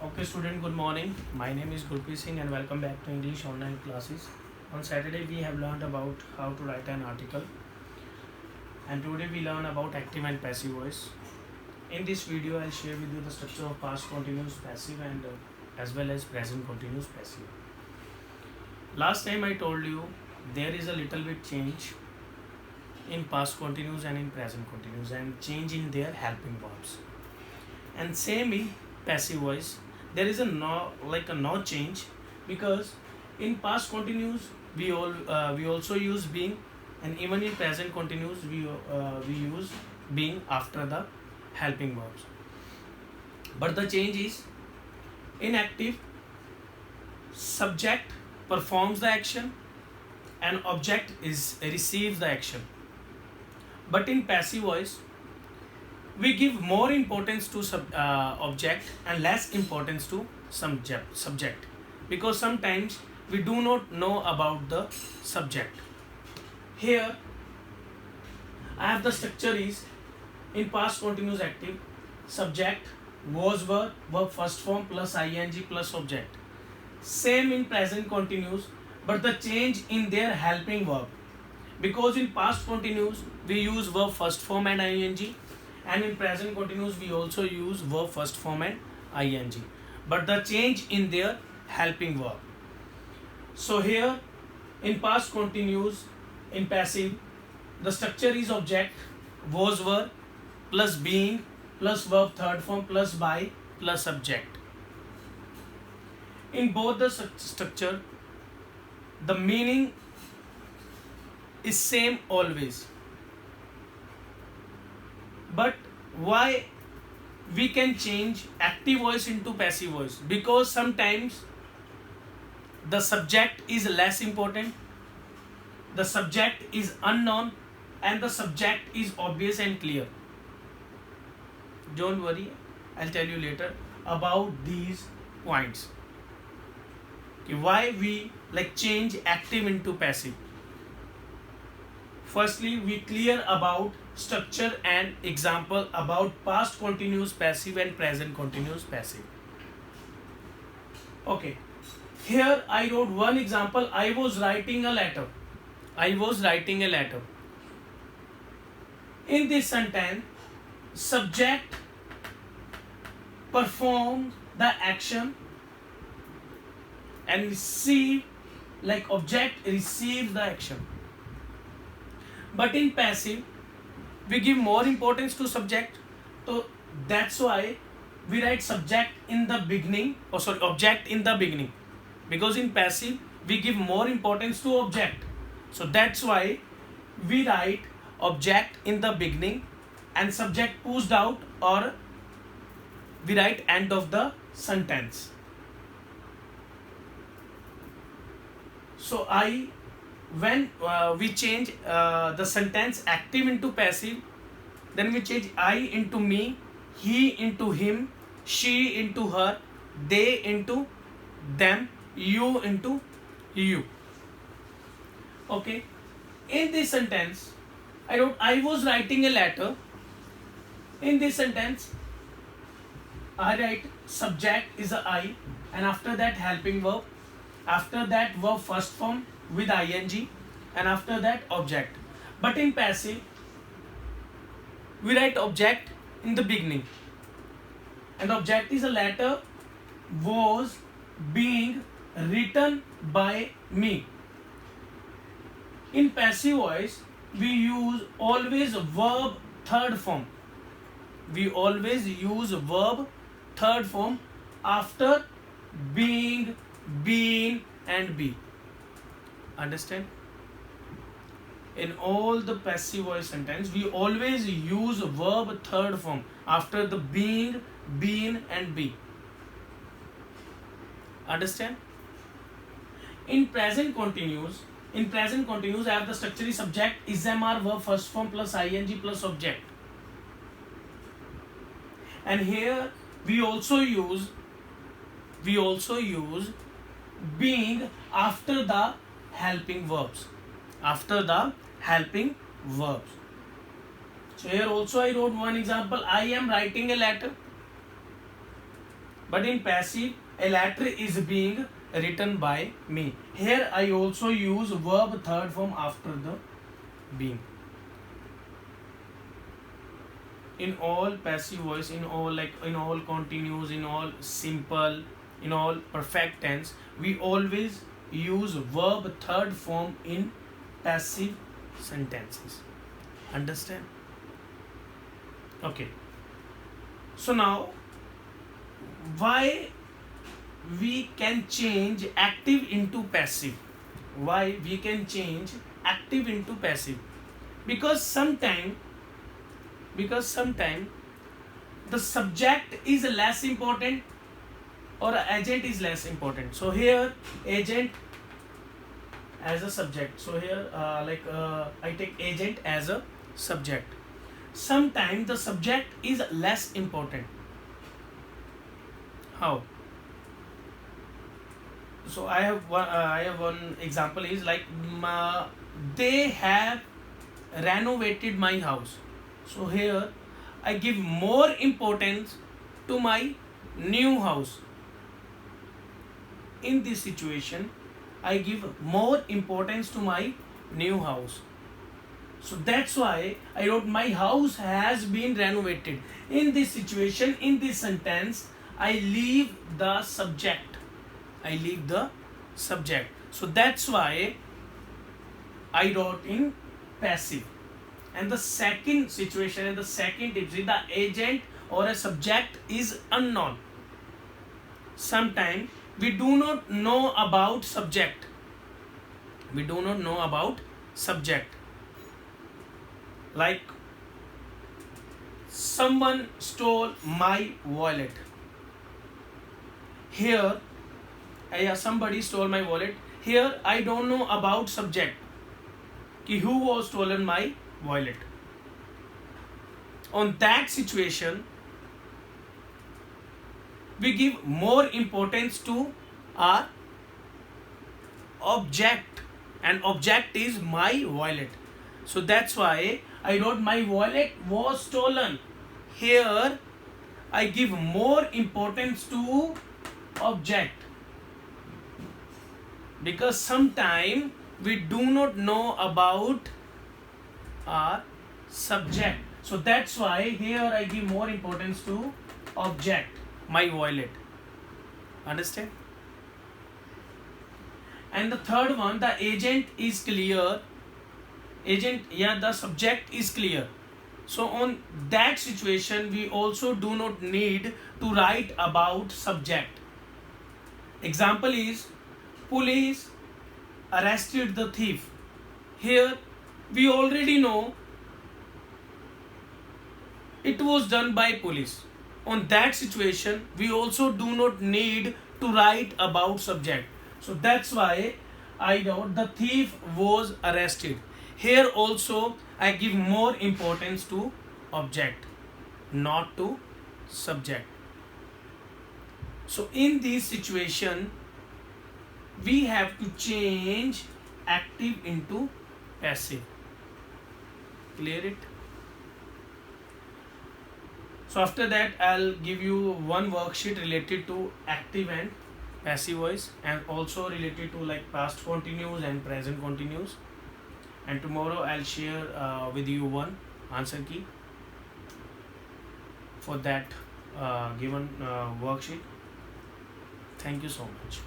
Okay, student, good morning. My name is Gurpreet Singh and welcome back to English online classes. On Saturday, we have learned about how to write an article, and today we learn about active and passive voice. In this video, I'll share with you the structure of past continuous passive and as well as present continuous passive. Last time I told you there is a little bit change in past continuous and in present continuous and change in their helping verbs. And same in passive voice, there is a no change because in past continuous we also use being, and even in present continuous we use being after the helping verbs. But the change is in active, subject performs the action and object is receives the action. But in passive voice we give more importance to object and less importance to subject, because sometimes we do not know about the subject. Here I have the structure is in past continuous active, subject was verb first form plus ing plus object. Same in present continuous, but the change in their helping verb, because in past continuous we use verb first form and ing, and in present continuous we also use verb first form and ing, but the change in their helping verb. So here in past continuous, in passive, the structure is object was verb plus being plus verb third form plus by plus subject. In both the structure the meaning is same always. But why we can change active voice into passive voice? Because sometimes the subject is less important, the subject is unknown, and the subject is obvious and clear. Don't worry, I'll tell you later about these points. Okay, why we change active into passive. Firstly, we clear about structure and example about past continuous passive and present continuous passive. Okay, here I wrote one example. I was writing a letter. In this sentence, subject performs the action and object receives the action. But in passive we give more importance to subject, so that's why we write subject in the beginning, object in the beginning, because in passive we give more importance to object. So that's why we write object in the beginning and subject pushed out, or we write end of the sentence. So when we change the sentence active into passive, then we change I into me, he into him, she into her, they into them, you into you. Okay, in this sentence I wrote I was writing a letter. In this sentence I write subject is a I, and after that helping verb, after that verb first form with ing, and after that object. But in passive we write object in the beginning, and object is a letter was being written by me. In passive voice we use always verb third form. After being, been and be. Understand? In all the passive voice sentence we always use verb third form after the being, been and be. Understand? In present continuous I have the structure is subject is mr verb first form plus ing plus object, and here we also use being after the helping verbs. So here also I wrote one example. I am writing a letter. But in passive, a letter is being written by me. Here I also use verb third form after the being. In all passive voice, in all continuous, in all simple, in all perfect tense, we always use verb third form in passive sentences. Understand? Okay. So now, why we can change active into passive? Why we can change active into passive? Because sometime the subject is less important or agent is less important. So here agent as a subject. So here I take agent as a subject. Sometimes the subject is less important. How? So I have one example is like they have renovated my house. So here I give more importance to my new house. In this situation, I give more importance to my new house. So that's why I wrote my house has been renovated. In this situation, in this sentence, I leave the subject. So that's why I wrote in passive. And the second situation, and the second tip, the agent or a subject is unknown. Sometimes we do not know about subject. Like someone stole my wallet. Here, somebody stole my wallet. Here I don't know about subject. Who was stolen my wallet? On that situation, we give more importance to our object, and object is my wallet. So that's why I wrote my wallet was stolen. Here I give more importance to object, because sometimes we do not know about our subject. So that's why here I give more importance to object, my wallet. Understand? And the third one, the agent is clear. The subject is clear. So on that situation, we also do not need to write about subject. Example is, police arrested the thief. Here we already know it was done by police. On that situation, we also do not need to write about subject. So that's why I wrote the thief was arrested. Here also I give more importance to object, not to subject. So in this situation, we have to change active into passive. Clear it? So after that, I'll give you one worksheet related to active and passive voice, and also related to like past continuous and present continuous. And tomorrow I'll share with you one answer key for that given worksheet. Thank you so much.